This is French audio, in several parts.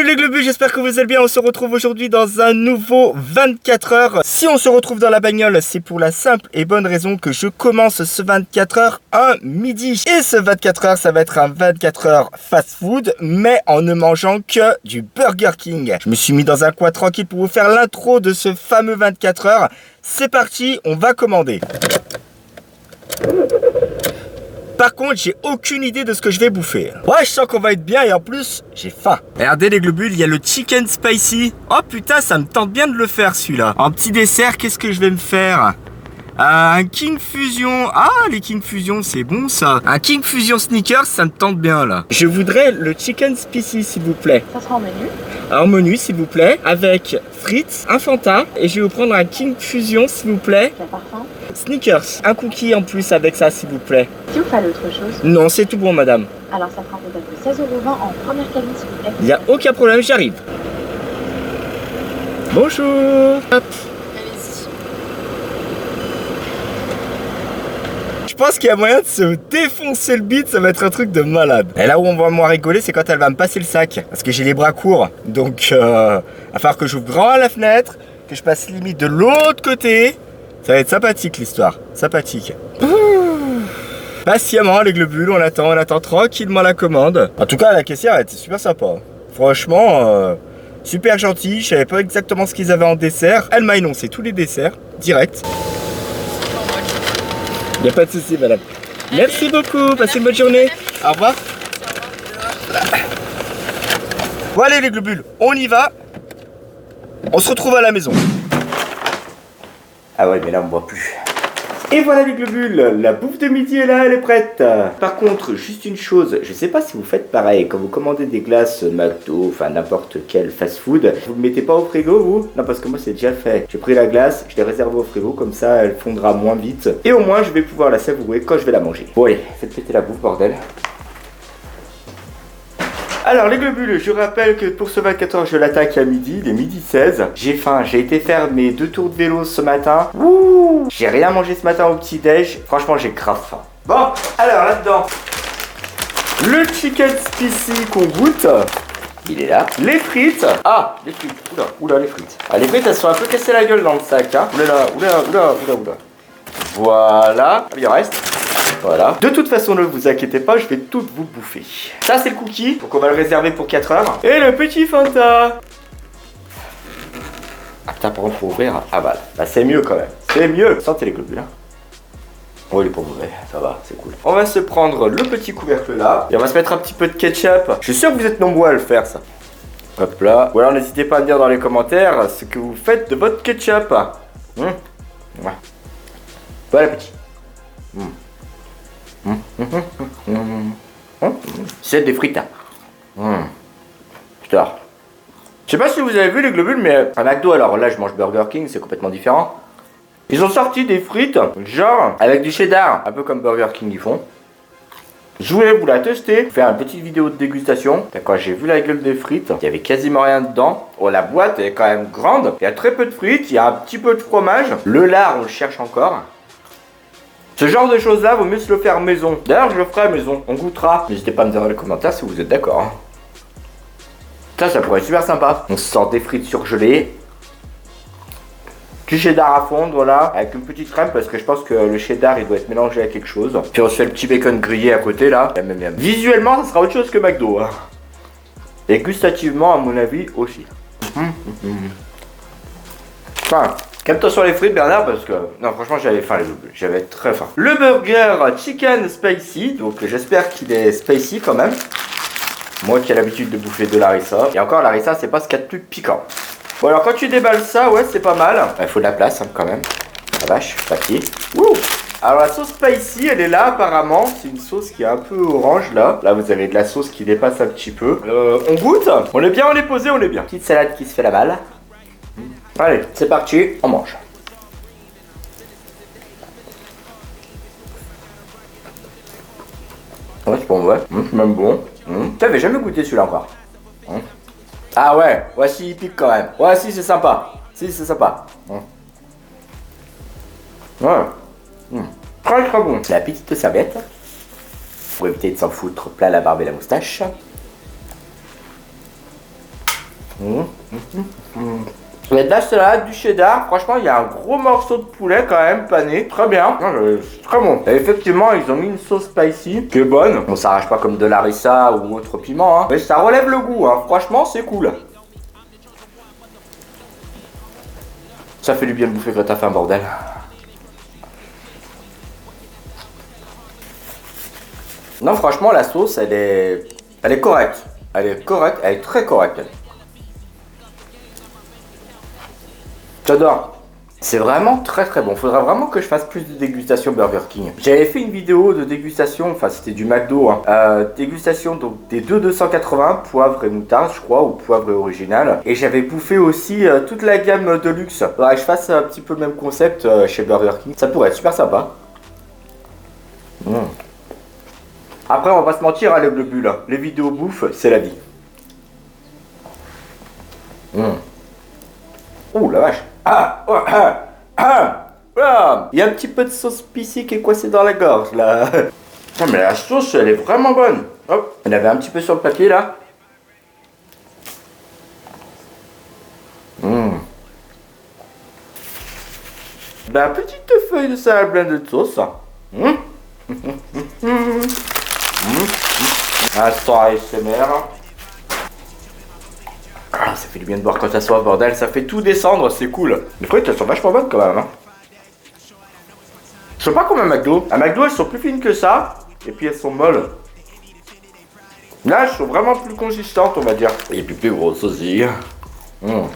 Salut les globus, j'espère que vous allez bien. On se retrouve aujourd'hui dans un nouveau 24 heures. Si on se retrouve dans la bagnole, c'est pour la simple et bonne raison que je commence ce 24 heures un midi. Et ce 24 heures, ça va être un 24 heures fast food, mais en ne mangeant que du Burger King. Je me suis mis dans un coin tranquille pour vous faire l'intro de ce fameux 24 heures. C'est parti, on va commander. Par contre, j'ai aucune idée de ce que je vais bouffer. Ouais, je sens qu'on va être bien et en plus, j'ai faim. Regardez les globules, il y a le chicken spicy. Oh putain, ça me tente bien de le faire celui-là. En petit dessert, qu'est-ce que je vais me faire? Un King Fusion. Ah, les King Fusion, c'est bon ça. Un King Fusion Snickers, ça me tente bien là. Je voudrais le chicken spicy, s'il vous plaît. Ça sera en menu. En menu, s'il vous plaît, avec frites, un Fanta. Et je vais vous prendre un King Fusion, s'il vous plaît. Quel parfum? Snickers. Un cookie en plus avec ça, s'il vous plaît. Si vous fallait autre chose. Non, c'est tout bon, madame. Alors ça fera peut-être 16,20 € en première cabine, s'il vous plaît. Il n'y a aucun problème, j'arrive. Bonjour. Hop. Allez-y. Je pense qu'il y a moyen de se défoncer le bide, ça va être un truc de malade. Et là où on va moins rigoler, c'est quand elle va me passer le sac. Parce que j'ai les bras courts. Donc, il va falloir que j'ouvre grand la fenêtre, que je passe limite de l'autre côté. Ça va être sympathique l'histoire. Sympathique. Patiemment, les globules, on attend tranquillement la commande. En tout cas, la caissière, elle était super sympa. Franchement, super gentille. Je savais pas exactement ce qu'ils avaient en dessert. Elle m'a énoncé tous les desserts, direct. Il n'y a pas de souci, madame. Merci beaucoup, passez une bonne journée. Au revoir. Bon, allez, les globules, on y va. On se retrouve à la maison. Ah ouais, mais là, on boit plus. Et voilà les globules, la bouffe de midi est là, elle est prête. Par contre, juste une chose, je sais pas si vous faites pareil, quand vous commandez des glaces McDo, enfin n'importe quel fast food, vous ne mettez pas au frigo vous? Non, parce que moi c'est déjà fait. J'ai pris la glace, je l'ai réservée au frigo, comme ça elle fondra moins vite. Et au moins je vais pouvoir la savourer quand je vais la manger. Bon allez, faites péter la bouffe bordel. Alors les globules, je rappelle que pour ce 24 heures, je l'attaque à midi, il est midi 16. J'ai faim, j'ai été faire mes 2 tours de vélo ce matin. Ouh, j'ai rien mangé ce matin au petit déj. Franchement, j'ai grave faim. Bon, alors là-dedans, le chicken spicy qu'on goûte. Il est là. Les frites. Ah, les frites. Oula, les frites. Ah, les frites, elles sont un peu cassées la gueule dans le sac. Hein. Oula. Voilà. Il en reste. Voilà. De toute façon, ne vous inquiétez pas, je vais tout vous bouffer. Ça, c'est le cookie. Donc, on va le réserver pour 4 heures. Et le petit Fanta. Ah, putain, par contre, faut ouvrir. Ah, bah, c'est mieux quand même. C'est mieux. Sentez les globules. Hein. Oh, il est pas mauvais. Ça va, c'est cool. On va se prendre le petit couvercle là. Et on va se mettre un petit peu de ketchup. Je suis sûr que vous êtes nombreux à le faire, ça. Hop là. Ou alors, n'hésitez pas à me dire dans les commentaires ce que vous faites de votre ketchup. Ouais. Voilà, petit. C'est des frites. Putain. Je sais pas si vous avez vu les globules, mais un McDo, alors là je mange Burger King, c'est complètement différent. Ils ont sorti des frites, genre avec du cheddar, un peu comme Burger King ils font. Je voulais vous la tester, faire une petite vidéo de dégustation. Quand j'ai vu la gueule des frites, il y avait quasiment rien dedans. Oh, la boîte est quand même grande. Il y a très peu de frites, il y a un petit peu de fromage. Le lard, on le cherche encore. Ce genre de choses là, vaut mieux se le faire maison. D'ailleurs, je le ferai à maison, on goûtera. N'hésitez pas à me dire dans les commentaires si vous êtes d'accord. Hein. Ça pourrait être super sympa. On se sort des frites surgelées. Du cheddar à fondre, voilà. Avec une petite crème parce que je pense que le cheddar il doit être mélangé à quelque chose. Puis on se fait le petit bacon grillé à côté là. Visuellement, ça sera autre chose que McDo. Hein. Et gustativement, à mon avis, aussi. Enfin. Calme-toi sur les frites Bernard parce que... Non franchement j'avais faim les globules, j'avais très faim. Le burger chicken spicy, donc j'espère qu'il est spicy quand même. Moi qui ai l'habitude de bouffer de l'harissa. Et encore l'harissa c'est pas ce qu'il y a de plus piquant. Bon alors quand tu déballes ça, ouais c'est pas mal. Il faut de la place hein, quand même. La vache, papier. Wouh. Alors la sauce spicy elle est là apparemment. C'est une sauce qui est un peu orange là. Là vous avez de la sauce qui dépasse un petit peu. On goûte. On est bien, on est posé, on est bien. Petite salade qui se fait la balle. Allez, c'est parti, on mange. Ouais, c'est bon, ouais. C'est même bon. J'avais jamais goûté celui-là encore. Ah ouais, si, il pique quand même. Ouais, si, c'est sympa. Si, c'est sympa. Ouais. Très très bon. La petite serviette. Pour éviter de s'en foutre plein la barbe et la moustache. Il y a de la salade, du cheddar. Franchement, il y a un gros morceau de poulet quand même pané. Très bien. C'est très bon. Et effectivement, ils ont mis une sauce spicy qui est bonne. Bon, ça arrache pas comme de l'harissa ou autre piment, hein. Mais ça relève le goût, hein. Franchement, c'est cool. Ça fait du bien de bouffer quand t'as faim, bordel. Non, franchement, la sauce, elle est correcte. Elle est correcte, elle est très correcte. J'adore. C'est vraiment très très bon. Faudra vraiment que je fasse plus de dégustation Burger King. J'avais fait une vidéo de dégustation, enfin c'était du McDo, hein. Dégustation donc des 2,280 poivre et moutarde, je crois, ou poivre et original. Et j'avais bouffé aussi toute la gamme de luxe. Faudra que je fasse un petit peu le même concept chez Burger King. Ça pourrait être super sympa. Après, on va pas se mentir, hein, les globules. Les vidéos bouffe, c'est la vie. Ouh la vache. Il y a un petit peu de sauce spicy qui est coincée dans la gorge là. Non mais la sauce elle est vraiment bonne. Hop, il y en avait un petit peu sur le papier là. Ben, petite feuille de salade blendée de sauce. Instant ASMR. Ah, ça fait du bien de boire quand t'as soif, bordel, ça fait tout descendre, c'est cool. Les frites, elles sont vachement bonnes quand même, hein. Je sais pas combien McDo. À McDo, elles sont plus fines que ça, et puis elles sont molles. Là, elles sont vraiment plus consistantes, on va dire. Et puis plus grosses aussi. Bon.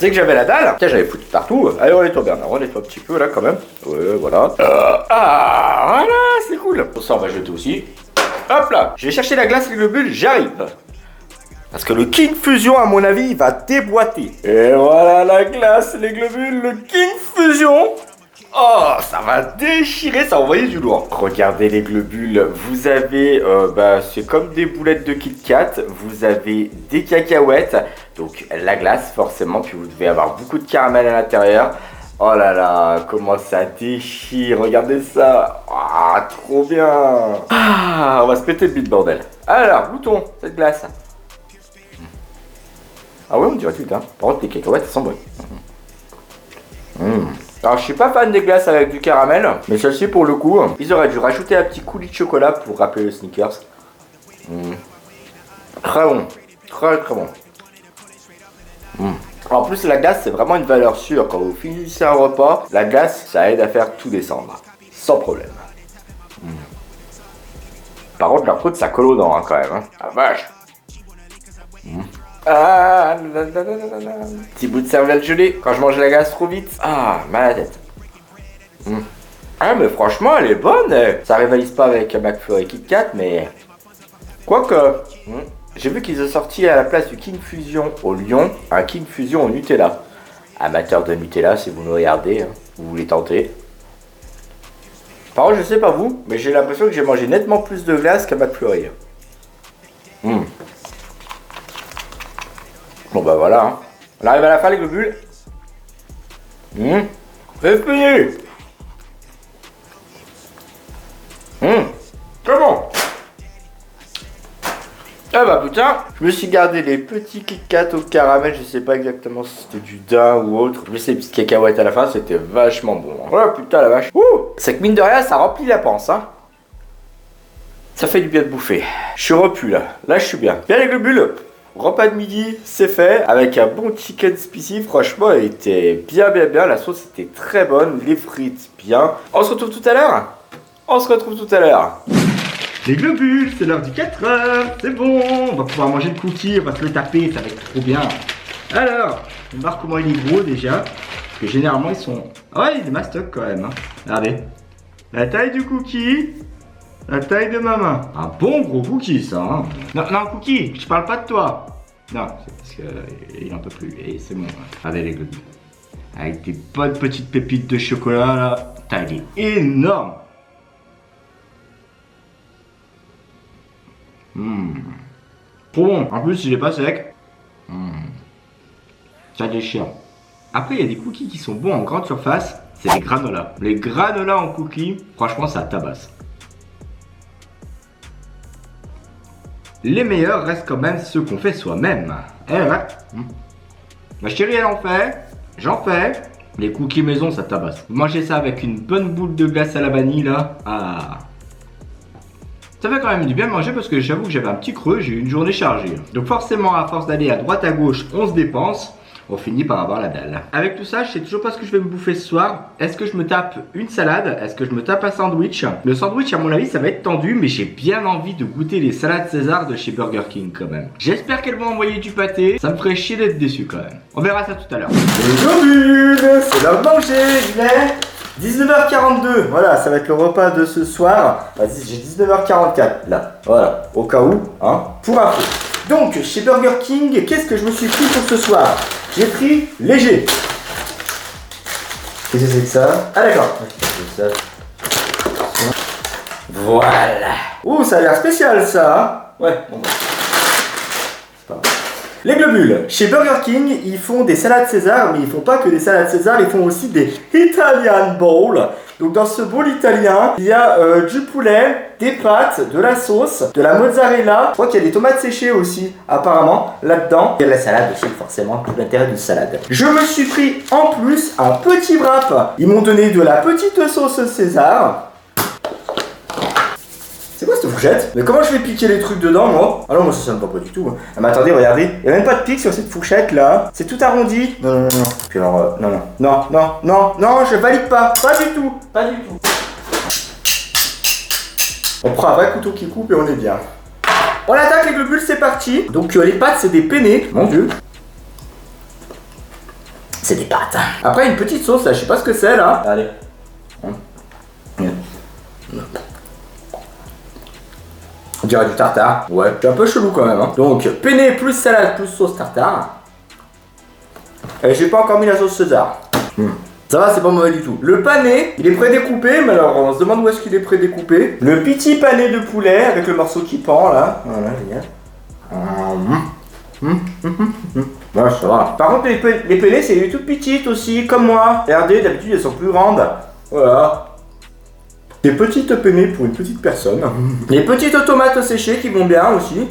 C'est que j'avais la dalle. Tiens, j'avais foutu partout. Allez, on nettoie Bernard, on nettoie un petit peu là quand même. Ouais, voilà. Voilà, c'est cool. Ça, on va jeter aussi. Hop là, je vais chercher la glace et les globules, j'arrive. Parce que le King Fusion, à mon avis, il va déboîter. Et voilà la glace, les globules, le King Fusion. Oh, ça va déchirer, ça va envoyer du lourd. Regardez les globules, vous avez, c'est comme des boulettes de Kit Kat, vous avez des cacahuètes, donc la glace forcément, puis vous devez avoir beaucoup de caramel à l'intérieur. Oh là là, comment ça déchire, regardez ça. Ah, trop bien. Ah, on va se péter le bide, bordel. Alors, goûtons cette glace. Ah ouais, on dirait tout, hein. Par contre, les cacahuètes, elles sont bonnes. Alors, je suis pas fan des glaces avec du caramel, mais celle-ci, pour le coup, ils auraient dû rajouter un petit coulis de chocolat pour rappeler le Snickers. Très bon. Très très bon. En plus, la glace, c'est vraiment une valeur sûre. Quand vous finissez un repas, la glace, ça aide à faire tout descendre. Sans problème. Par contre, leur truc, ça colle aux dents, hein, quand même. Hein. Ah, vache. Ah, petit bout de cervelle gelée. Quand je mange la glace trop vite. Ah, mal à la tête. Ah, mais franchement, elle est bonne. Ça rivalise pas avec McFlurry et Kit Kat, mais... Quoique... J'ai vu qu'ils ont sorti à la place du King Fusion au Lyon, un King Fusion au Nutella. Amateur de Nutella, si vous nous regardez, hein, vous voulez tenter. Par contre, je sais pas vous, mais j'ai l'impression que j'ai mangé nettement plus de glace qu'à McFlurry. Bon bah voilà, hein. On arrive à la fin les globules. C'est fini. C'est bon. Ah bah putain, je me suis gardé les petits Kit Kat au caramel, je sais pas exactement si c'était du daim ou autre. Je me suis les petites cacahuètes à la fin, c'était vachement bon. Hein. Oh putain la vache. C'est que mine de rien, ça remplit la panse, hein. Ça fait du bien de bouffer. Je suis repu là, je suis bien. Bien les globules, repas de midi, c'est fait. Avec un bon chicken spicy, franchement, il était bien. La sauce était très bonne, les frites bien. On se retrouve tout à l'heure. Les globules, c'est l'heure du 4h, c'est bon, on va pouvoir manger le cookie, on va se le taper, ça va être trop bien. Alors, on va voir comment il est gros déjà, parce que généralement ils sont... Ah ouais, il est mastoc quand même, hein. Regardez, la taille du cookie, la taille de ma main. Un bon gros cookie ça, hein. Non, cookie, je parle pas de toi. Non, c'est parce qu'il en peut plus, et c'est bon. Regardez les globules, avec des bonnes petites pépites de chocolat là, taille est énorme. Trop bon. En plus, il est pas sec. Ça déchire. Après, il y a des cookies qui sont bons en grande surface. C'est les granolas. Les granolas en cookies, franchement, ça tabasse. les meilleurs restent quand même ceux qu'on fait soi-même. Eh ouais. Ma chérie, elle en fait. J'en fais. Les cookies maison, ça tabasse. Vous mangez ça avec une bonne boule de glace à la vanille, là. Ah. Ça fait quand même du bien de manger parce que j'avoue que j'avais un petit creux, j'ai eu une journée chargée. Donc forcément, à force d'aller à droite à gauche, on se dépense. On finit par avoir la dalle. Avec tout ça, je sais toujours pas ce que je vais me bouffer ce soir. Est-ce que je me tape une salade? Est-ce que je me tape un sandwich? Le sandwich, à mon avis, ça va être tendu, mais j'ai bien envie de goûter les salades César de chez Burger King quand même. J'espère qu'elles vont envoyer du pâté. Ça me ferait chier d'être déçu quand même. On verra ça tout à l'heure. Les c'est l'heure de manger, il est 19h42. Voilà, ça va être le repas de ce soir. Vas-y, j'ai 19h44 là. Voilà, au cas où, hein, pour info. Donc, chez Burger King, qu'est-ce que je me suis pris pour ce soir? J'ai pris léger. Qu'est-ce que c'est que ça? Ah d'accord. Voilà. Ouh, ça a l'air spécial ça. Ouais, bon bah. Les globules. Chez Burger King, ils font des salades César, mais ils font pas que des salades César, ils font aussi des Italian Bowl. Donc dans ce bowl italien, il y a du poulet, des pâtes, de la sauce, de la mozzarella. Je crois qu'il y a des tomates séchées aussi, apparemment, là-dedans. Il y a de la salade aussi, forcément, tout l'intérêt d'une salade. Je me suis pris en plus un petit wrap. Ils m'ont donné de la petite sauce César. C'est quoi cette fourchette? Mais comment je vais piquer les trucs dedans, moi? Ah non, moi ça me va pas du tout. Ah, mais attendez, regardez, il n'y a même pas de pic sur cette fourchette là. C'est tout arrondi. Non, non, non, non. Puis alors, non, je valide pas. Pas du tout. Pas du tout. On prend un vrai couteau qui coupe et on est bien. On attaque les globules, c'est parti. Donc les pâtes, c'est des penne. Mon dieu. C'est des pâtes. Après, une petite sauce là, je sais pas ce que c'est là. Allez. On dirait du tartare. Ouais, c'est un peu chelou quand même. Hein. Donc, penne plus salade plus sauce tartare. Et j'ai pas encore mis la sauce César. Ça va, c'est pas mauvais du tout. Le pané, il est prédécoupé, mais alors on se demande où est-ce qu'il est prédécoupé. Le petit pané de poulet avec le morceau qui pend là. Voilà, génial. Ouais, ça va. Par contre, les penne, c'est toutes petites aussi, comme moi. Regardez, d'habitude, elles sont plus grandes. Voilà. Des petites penne pour une petite personne. Les petites tomates séchées qui vont bien aussi.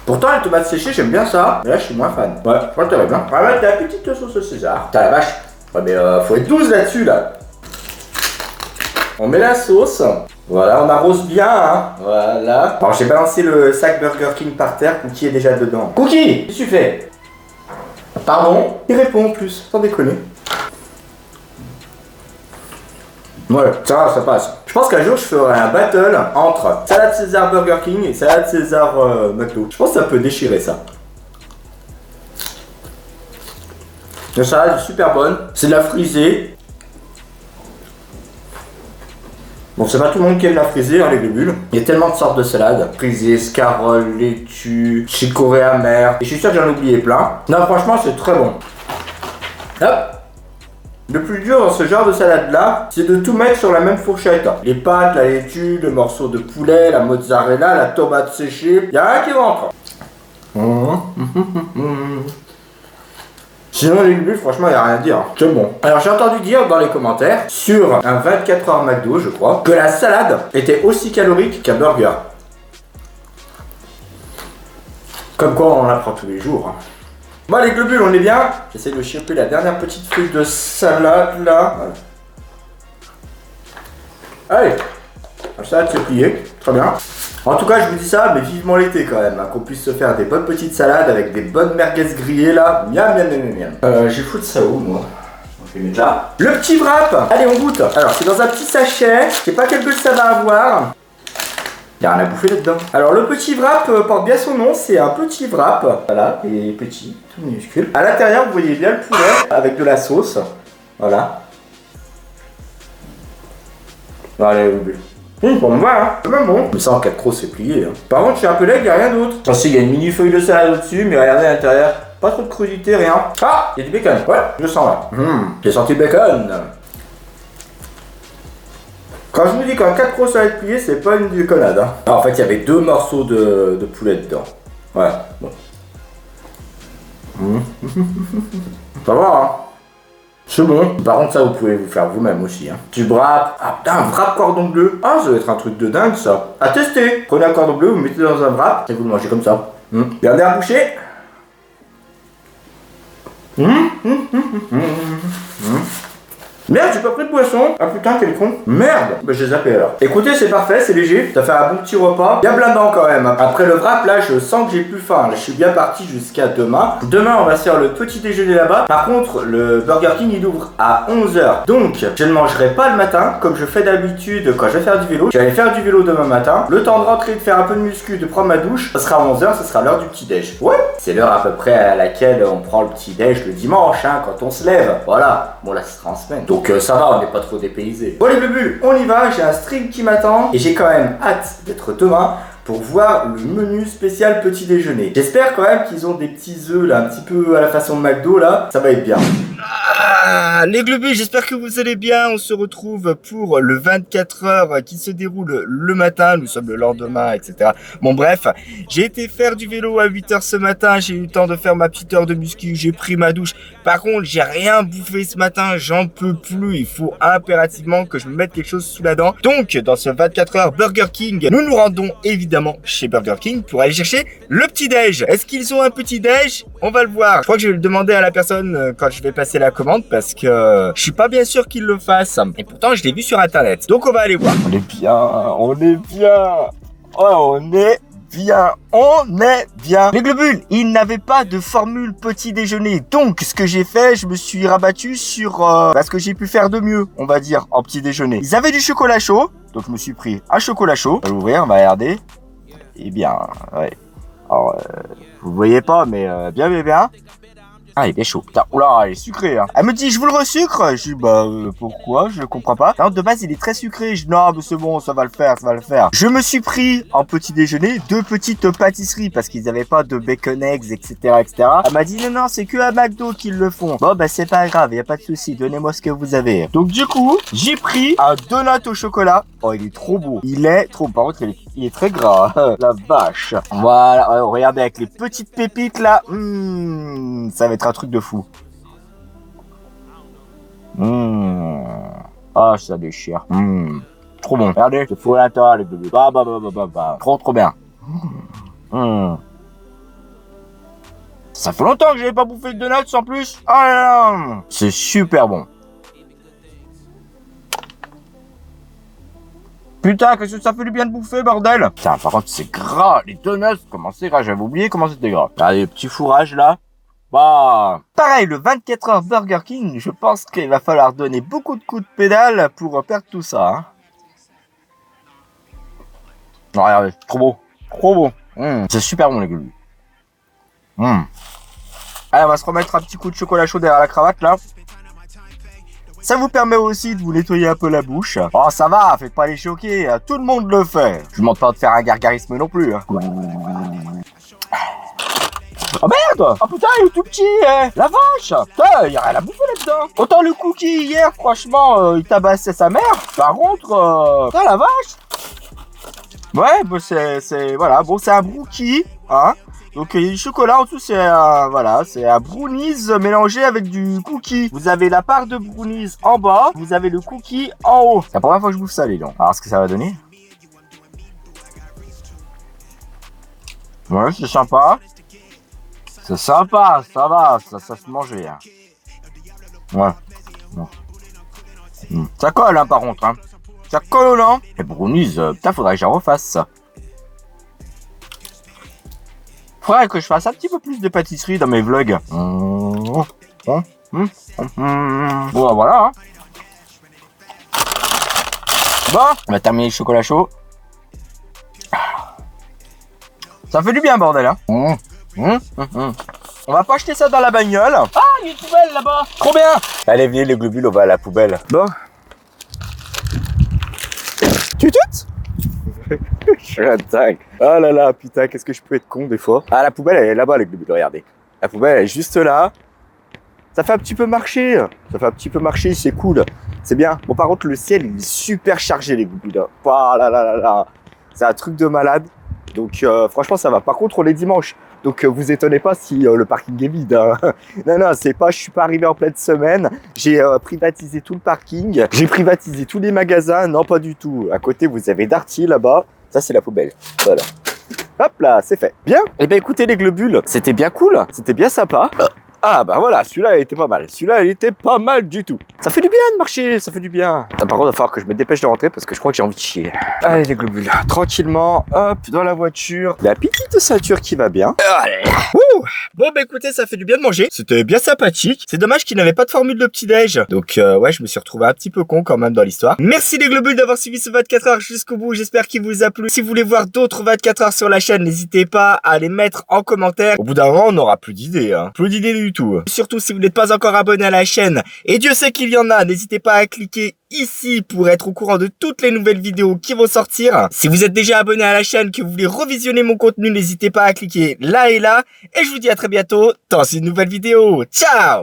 Pourtant, les tomates séchées, j'aime bien ça. Mais là, je suis moins fan. Ouais, pas terrible. Hein. On va mettre la petite sauce César. Putain, la vache. Ouais, mais faut être 12 là-dessus, là. On met la sauce. Voilà, on arrose bien, hein. Voilà. Alors, j'ai balancé le sac Burger King par terre. Cookie est déjà dedans. Cookie, qu'est-ce que tu fais? Pardon? Il répond en plus, sans déconner. Ouais, ça passe. Je pense qu'un jour je ferai un battle entre salade César Burger King et salade César McDo. Je pense que ça peut déchirer ça. La salade est super bonne. C'est de la frisée. Bon, c'est pas tout le monde qui aime la frisée, hein, les globules. Il y a tellement de sortes de salades. Frisée, scarole, laitue, chicorée amère. Et je suis sûr que j'en ai oublié plein. Non, franchement, c'est très bon. Hop. Le plus dur dans ce genre de salade là, c'est de tout mettre sur la même fourchette. Les pâtes, la laitue, le morceau de poulet, la mozzarella, la tomate séchée. Y'a rien qui rentre. Sinon les globules, franchement, y'a rien à dire. C'est bon. Alors j'ai entendu dire dans les commentaires, sur un 24 heures McDo, je crois, que la salade était aussi calorique qu'un burger. Comme quoi on en apprend tous les jours. Bon, les globules, on est bien. J'essaie de choper la dernière petite feuille de salade là. Voilà. Allez, la salade c'est plié, très bien. En tout cas, je vous dis ça, mais vivement l'été quand même, hein, qu'on puisse se faire des bonnes petites salades avec des bonnes merguez grillées là. Miam, miam, miam, miam. J'ai foutu ça où moi? Je vais mettre là. Le petit wrap. Allez, on goûte. Alors, c'est dans un petit sachet. Je sais pas quel goût ça va avoir. Il n'y a rien à bouffer là-dedans. Alors le petit wrap porte bien son nom, c'est un petit wrap. Voilà, et petit, tout minuscule. À l'intérieur, vous voyez bien le poulet avec de la sauce. Voilà. Allez, pour moi, hein. C'est même bon. Mais ça en 4 crocs, c'est plié. Hein. Par contre, je suis un peu laid, il n'y a rien d'autre. Ensuite, il y a une mini feuille de salade au-dessus, mais regardez à l'intérieur. Pas trop de crudité, rien. Ah, il y a du bacon. Ouais, je sens là. J'ai senti le bacon. Quand je vous dis qu'en 4 crocs ça va être plié, c'est pas une déconnade. Hein. Ah, en fait, il y avait 2 morceaux de poulet dedans. Ouais, bon. Ça va, hein. C'est bon. Par contre, ça, vous pouvez vous faire vous-même aussi. Hein. Du wrap. Ah putain, un wrap cordon bleu. Ah, ça va être un truc de dingue, ça. À tester. Prenez un cordon bleu, vous le mettez dans un wrap et vous le mangez comme ça. Gardez à boucher. Merde, j'ai pas pris de boisson. Ah putain, quel con. Merde. Bah j'ai zappé alors. Écoutez, c'est parfait, c'est léger. Ça fait un bon petit repas. Bien blindant quand même. Après le wrap, là, je sens que j'ai plus faim. Là, je suis bien parti jusqu'à demain. Demain, on va se faire le petit déjeuner là-bas. Par contre, le Burger King, il ouvre à 11h. Donc, je ne mangerai pas le matin, comme je fais d'habitude quand je vais faire du vélo. J'allais faire du vélo demain matin. Le temps de rentrer, de faire un peu de muscu, de prendre ma douche. Ça sera à 11h, ça sera l'heure du petit déj. Ouais. C'est l'heure à peu près à laquelle on prend le petit déj le dimanche, hein, quand on se lève. Voilà. Bon, là, ce sera en semaine. Donc, ça va, on n'est pas trop dépaysé. Bon, les bulles, on y va. J'ai un stream qui m'attend. Et j'ai quand même hâte d'être demain pour voir le menu spécial petit déjeuner. J'espère quand même qu'ils ont des petits œufs là, un petit peu à la façon de McDo là. Ça va être bien. Ah, les globus, j'espère que vous allez bien. On se retrouve pour le 24 heures qui se déroule le matin. Nous sommes le lendemain, etc. Bon, bref, j'ai été faire du vélo à 8h ce matin. J'ai eu le temps de faire ma petite heure de muscu. J'ai pris ma douche. Par contre, j'ai rien bouffé ce matin. J'en peux plus. Il faut impérativement que je me mette quelque chose sous la dent. Donc, dans ce 24 heures Burger King, nous nous rendons évidemment chez Burger King pour aller chercher le petit déj. Est-ce qu'ils ont un petit déj? On va le voir. Je crois que je vais le demander à la personne quand je vais passer la commande parce que je suis pas bien sûr qu'ils le fassent. Et pourtant, je l'ai vu sur internet. Donc, on va aller voir. On est bien. On est bien. Oh, on est bien, on est bien. Les globules, ils n'avaient pas de formule petit déjeuner. Donc, ce que j'ai fait, je me suis rabattu sur ce que j'ai pu faire de mieux, on va dire, en petit déjeuner. Ils avaient du chocolat chaud, donc je me suis pris un chocolat chaud. On va l'ouvrir, on va regarder. Eh bien, ouais. Alors, vous voyez pas, mais bien, bien, bien. Ah, il est chaud. Putain, oula, il est sucré, hein. Elle me dit, je vous le resucre. Je dis, pourquoi? Je comprends pas. Non, de base, il est très sucré. Je dis, non, mais c'est bon, ça va le faire, ça va le faire. Je me suis pris, en petit déjeuner, 2 petites pâtisseries parce qu'ils avaient pas de bacon eggs, etc., etc. Elle m'a dit, non, c'est que à McDo qu'ils le font. Bon, c'est pas grave, y a pas de souci. Donnez-moi ce que vous avez. Donc, du coup, j'ai pris un donut au chocolat. Oh, il est trop beau. Il est trop beau. Par contre, il est très gras. La vache. Voilà. Regardez avec les petites pépites, là. Ça va être un truc de fou. Ah, ça déchire. Trop bon. Regardez, c'est fou à l'intérieur, les bébés. Trop bien. Ça fait longtemps que j'avais pas bouffé de donuts en plus. Ah là là. C'est super bon. Putain, qu'est-ce que ça fait du bien de bouffer, bordel. Putain, par contre, c'est gras. Les donuts, comment c'est gras? J'avais oublié comment c'était gras. Regardez, le petit fourrage, là. Pareil, le 24 heures Burger King, je pense qu'il va falloir donner beaucoup de coups de pédale pour perdre tout ça. Hein. Oh, regardez, trop beau. Trop beau. C'est super bon, les globus. Allez, on va se remettre un petit coup de chocolat chaud derrière la cravate, là. Ça vous permet aussi de vous nettoyer un peu la bouche. Oh, ça va, faites pas les choquer, tout le monde le fait. Je vous demande pas de faire un gargarisme non plus. Hein. Oh merde! Oh putain, il est tout petit, hein. La vache! Putain, il y a rien à bouffer là-dedans. Autant le cookie hier, franchement, il tabassait sa mère. Par contre, putain, la vache! Ouais, c'est voilà, bon, c'est un brookie, hein. Donc il y a du chocolat en dessous, c'est voilà, c'est un brownies mélangé avec du cookie. Vous avez la part de brownies en bas, vous avez le cookie en haut. C'est la première fois que je bouffe ça, les gens. Alors, ce que ça va donner? Ouais, c'est sympa. C'est sympa, ça va, ça se mangeait. Hein. Ouais. Ça colle, hein, par contre. Hein. Ça colle, non? Les brownies, putain, faudrait que j'en refasse ça. Faudrait que je fasse un petit peu plus de pâtisserie dans mes vlogs. Bon, voilà. Hein. Bon, on va terminer le chocolat chaud. Ça fait du bien, bordel, hein. On va pas acheter ça dans la bagnole. Ah, il y a une poubelle là-bas. Trop bien. Allez, venez les globules, on va à la poubelle. Bon. Tu toutes? Je suis un dingue. Oh là là, putain, qu'est-ce que je peux être con des fois. Ah, la poubelle, elle est là-bas, les globules, regardez. La poubelle, elle est juste là. Ça fait un petit peu marcher. C'est cool. C'est bien. Bon, par contre, le ciel, il est super chargé, les globules. Oh là là là là. C'est un truc de malade. Donc franchement ça va. Par contre les dimanches, Donc vous étonnez pas si le parking est vide. Hein. Non, c'est pas, je suis pas arrivé en pleine semaine. J'ai privatisé tout le parking. J'ai privatisé tous les magasins. Non, pas du tout. À côté, vous avez Darty là-bas. Ça, c'est la poubelle. Voilà. Hop là, c'est fait. Bien. Eh ben écoutez les globules, c'était bien cool. C'était bien sympa. Ah bah voilà, celui-là il était pas mal. Celui-là il était pas mal du tout. Ça fait du bien de marcher, ça fait du bien. Ah, par contre, il va falloir que je me dépêche de rentrer parce que je crois que j'ai envie de chier. Allez les globules, tranquillement, hop, dans la voiture. La petite ceinture qui va bien. Allez. Ouh. Bon bah écoutez, ça fait du bien de manger. C'était bien sympathique. C'est dommage qu'il n'avait pas de formule de petit-déj. Donc ouais, je me suis retrouvé un petit peu con quand même dans l'histoire. Merci les globules d'avoir suivi ce 24 heures jusqu'au bout. J'espère qu'il vous a plu. Si vous voulez voir d'autres 24 heures sur la chaîne, n'hésitez pas à les mettre en commentaire. Au bout d'un moment, on n'aura plus d'idées. Hein. Plus d'idées du tout. Surtout si vous n'êtes pas encore abonné à la chaîne, et Dieu sait qu'il y en a, n'hésitez pas à cliquer ici pour être au courant de toutes les nouvelles vidéos qui vont sortir. Si vous êtes déjà abonné à la chaîne, que vous voulez revisionner mon contenu, n'hésitez pas à cliquer là et là. Et je vous dis à très bientôt dans une nouvelle vidéo. Ciao!